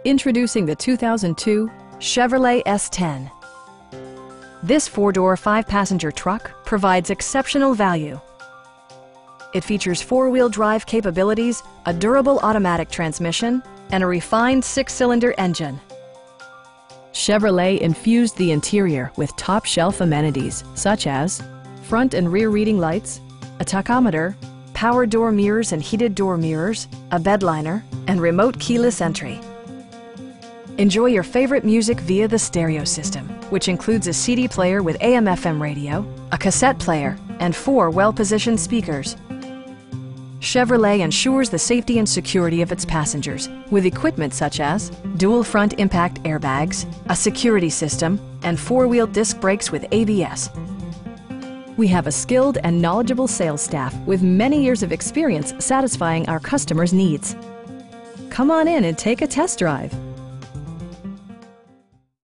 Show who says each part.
Speaker 1: Introducing the 2002 Chevrolet S10. This four-door, five-passenger truck provides exceptional value. It features four-wheel drive capabilities, a durable automatic transmission, and a refined six-cylinder engine. Chevrolet infused the interior with top-shelf amenities such as front and rear reading lights, a tachometer, power door mirrors and heated door mirrors, a bed liner, and remote keyless entry. Enjoy your favorite music via the stereo system, which includes a CD player with AM/FM radio, a cassette player, and 4 well-positioned speakers. Chevrolet ensures the safety and security of its passengers with equipment such as dual front impact airbags, a security system, and 4-wheel disc brakes with ABS. We have a skilled and knowledgeable sales staff with many years of experience satisfying our customers' needs. Come on in and take a test drive.